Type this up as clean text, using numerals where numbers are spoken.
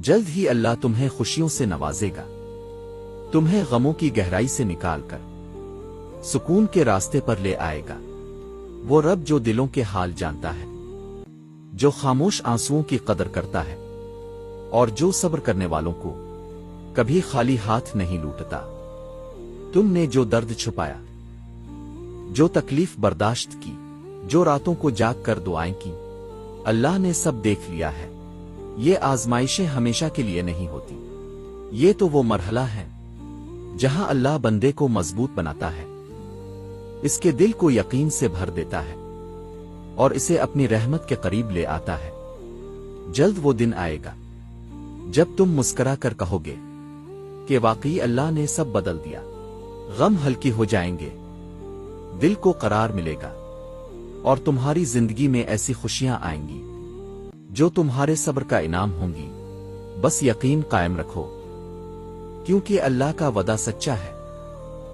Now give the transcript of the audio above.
جلد ہی اللہ تمہیں خوشیوں سے نوازے گا، تمہیں غموں کی گہرائی سے نکال کر سکون کے راستے پر لے آئے گا۔ وہ رب جو دلوں کے حال جانتا ہے، جو خاموش آنسوؤں کی قدر کرتا ہے، اور جو صبر کرنے والوں کو کبھی خالی ہاتھ نہیں لوٹتا۔ تم نے جو درد چھپایا، جو تکلیف برداشت کی، جو راتوں کو جاگ کر دعائیں کی، اللہ نے سب دیکھ لیا ہے۔ یہ آزمائشیں ہمیشہ کے لیے نہیں ہوتی، یہ تو وہ مرحلہ ہے جہاں اللہ بندے کو مضبوط بناتا ہے، اس کے دل کو یقین سے بھر دیتا ہے اور اسے اپنی رحمت کے قریب لے آتا ہے۔ جلد وہ دن آئے گا جب تم مسکرا کر کہو گے کہ واقعی اللہ نے سب بدل دیا۔ غم ہلکی ہو جائیں گے، دل کو قرار ملے گا، اور تمہاری زندگی میں ایسی خوشیاں آئیں گی جو تمہارے صبر کا انعام ہوں گی۔ بس یقین قائم رکھو، کیونکہ اللہ کا وعدہ سچا ہے۔